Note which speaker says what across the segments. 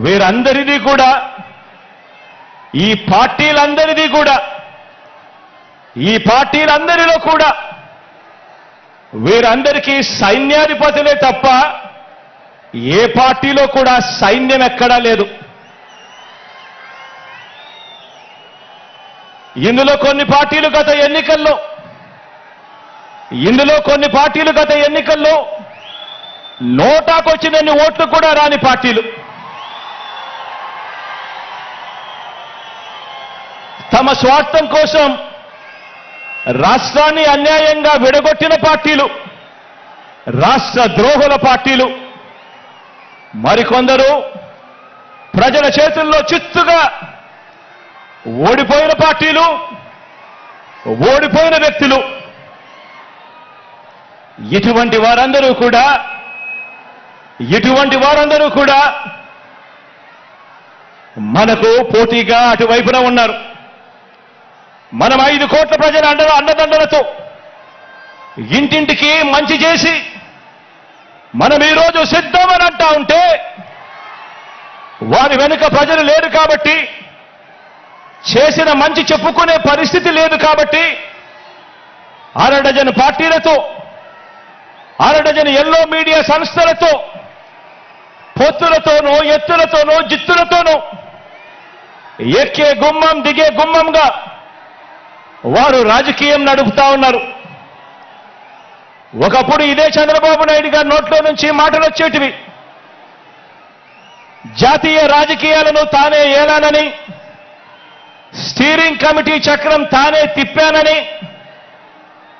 Speaker 1: వీరందరిది కూడా ఈ పార్టీలందరిలో కూడా వీరందరికీ సైన్యాధిపతులే తప్ప ఏ పార్టీలో కూడా సైన్యం ఎక్కడా లేదు. ఇందులో కొన్ని పార్టీలు గత ఎన్నికల్లో నోటాకొచ్చినన్ని ఓట్లు కూడా రాని పార్టీలు. తమ స్వార్థం కోసం రాష్ట్రాన్ని అన్యాయంగా విడగొట్టిన పార్టీలు, రాష్ట్ర ద్రోహుల పార్టీలు. మరికొందరు ప్రజల చేతుల్లో చిత్తుగా ఓడిపోయిన పార్టీలు, ఓడిపోయిన వ్యక్తులు. ఇటువంటి వారందరూ కూడా మనకు పోటీగా అటువైపున ఉన్నారు. మనం 5 కోట్ల ప్రజల అండదండలతో ఇంటింటికి మంచి చేసి మనం ఈరోజు సిద్ధమని అంటా ఉంటే వారి వెనుక ప్రజలు లేరు కాబట్టి, చేసిన మంచి చెప్పుకునే పరిస్థితి లేదు కాబట్టి, అరడజన్ పార్టీలతో, అరడజన్ ఎల్లో మీడియా సంస్థలతో, పొత్తులతోనూ, ఎత్తులతోనూ, జిత్తులతోనూ ఎక్కే గుమ్మం దిగే గుమ్మంగా వారు రాజకీయం నడుపుతా ఉన్నారు. ఒకప్పుడు ఇదే చంద్రబాబు నాయుడు గారి నోట్లో నుంచి మాటలు వచ్చేటివి. జాతీయ రాజకీయాలను తానే ఏలానని, స్టీరింగ్ కమిటీ చక్రం తానే తిప్పానని,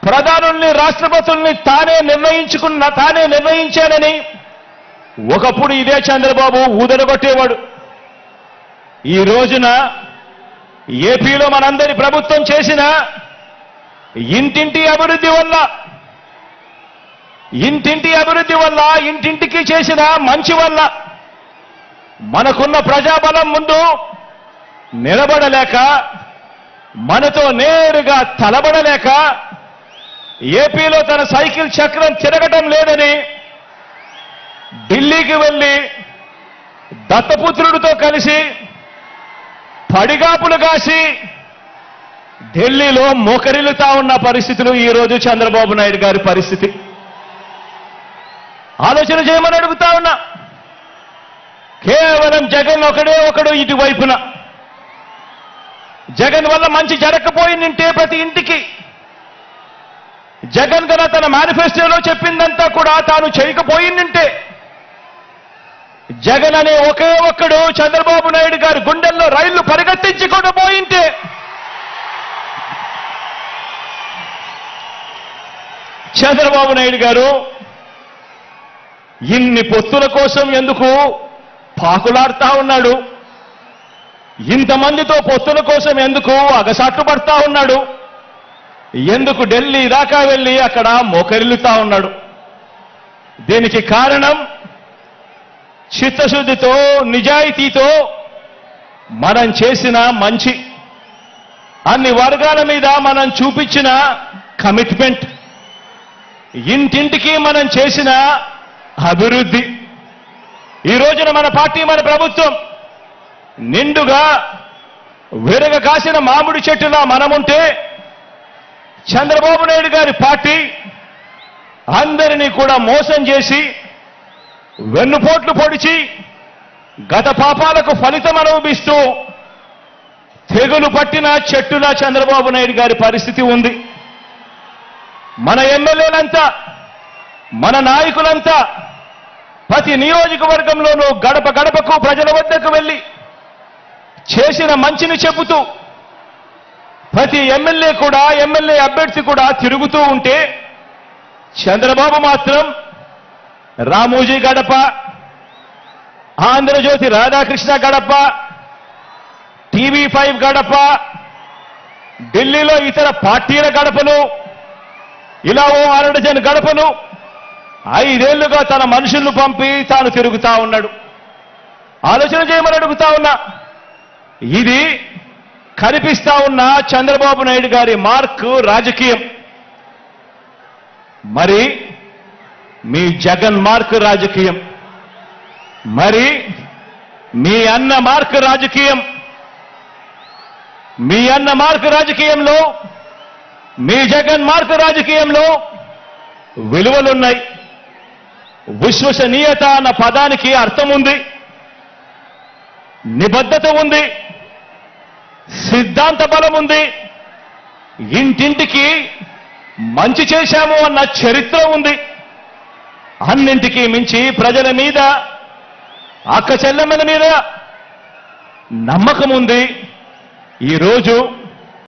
Speaker 1: ప్రధానుల్ని, రాష్ట్రపతుల్ని తానే నిర్ణయించానని ఒకప్పుడు ఇదే చంద్రబాబు ఊదరగొట్టేవాడు. ఈ రోజున ఏపీలో మనందరి ప్రభుత్వం చేసిన ఇంటింటి అభివృద్ధి వల్ల, ఇంటింటికి చేసిన మంచి వల్ల మనకున్న ప్రజాబలం ముందు నిలబడలేక, మనతో నేరుగా తలబడలేక, ఏపీలో తన సైకిల్ చక్రం తిరగటం లేదని ఢిల్లీకి వెళ్లి దత్తపుత్రుడితో కలిసి పడిగాపులు కాసి ఢిల్లీలో మోకరిల్లుతా ఉన్న పరిస్థితులు ఈ రోజు చంద్రబాబు నాయుడు గారి పరిస్థితి. ఆలోచన చేయమని అడుగుతా ఉన్నా. కేవలం జగన్ ఒకడు ఇటువైపున. జగన్ వల్ల మంచి జరగకపోయిందంటే ప్రతి ఇంటికి, జగన్ గన తన మేనిఫెస్టోలో చెప్పిందంతా కూడా తాను చేయకపోయిందంటే, జగన్ అనే ఒకే ఒక్కడు చంద్రబాబు నాయుడు గారి గుండెల్లో రైళ్లు పరిగెత్తించుకుంటూ పోయింటే, చంద్రబాబు నాయుడు గారు ఇన్ని పొత్తుల కోసం ఎందుకు పాకులాడుతా ఉన్నాడు? ఇంతమందితో పొత్తుల కోసం ఎందుకు అగసాట్లు పడతా ఉన్నాడు? ఎందుకు ఢిల్లీ దాకా వెళ్ళి అక్కడ మోకరిల్లుతా ఉన్నాడు? దీనికి కారణం చిత్తశుద్ధితో, నిజాయితీతో మనం చేసిన మంచి, అన్ని వర్గాల మీద మనం చూపించిన కమిట్మెంట్, ఇంటింటికి మనం చేసిన అభివృద్ధి. ఈ రోజున మన పార్టీ, మన ప్రభుత్వం నిండుగా విరగ కాసిన మామిడి చెట్టులా మనముంటే, చంద్రబాబు నాయుడు గారి పార్టీ అందరినీ కూడా మోసం చేసి, వెన్నుపోట్లు పొడిచి, గత పాపాలకు ఫలితం అనుభవిస్తూ తెగులు పట్టిన చెట్టులా చంద్రబాబు నాయుడు గారి పరిస్థితి ఉంది. మన ఎమ్మెల్యేలంతా, మన నాయకులంతా ప్రతి నియోజకవర్గంలోనూ గడప గడపకు ప్రజల వద్దకు వెళ్ళి చేసిన మంచిని చెబుతూ, ప్రతి ఎమ్మెల్యే అభ్యర్థి కూడా తిరుగుతూ ఉంటే, చంద్రబాబు మాత్రం రామోజీ గడప, ఆంధ్రజ్యోతి రాధాకృష్ణ గడప, TV5 గడప, ఢిల్లీలో ఇతర పార్టీల గడపలు, ఇలా ఓ 6 డజన్ గడపను 5 ఏళ్లుగా తన మనుషులను పంపి తాను తిరుగుతా ఉన్నాడు. ఆలోచన చేయమని అడుగుతా ఉన్నా. ఇది కనిపిస్తా ఉన్న చంద్రబాబు నాయుడు గారి మార్క్ రాజకీయం. మరి మీ జగన్ మార్క్ రాజకీయం, మరి మీ అన్న మార్క్ రాజకీయం, మీ అన్న మార్క్ రాజకీయంలో, మీ జగన్ మార్క్ రాజకీయంలో విలువలున్నాయి. విశ్వసనీయత అన్న పదానికి అర్థం ఉంది, నిబద్ధత ఉంది, సిద్ధాంత బలం ఉంది, ఇంటింటికి మంచి చేశాము అన్న చరిత్ర ఉంది. అన్నింటికీ మించి ప్రజల మీద, అక్క చెల్లెమ్మల మీద నమ్మకం ఉంది. ఈరోజు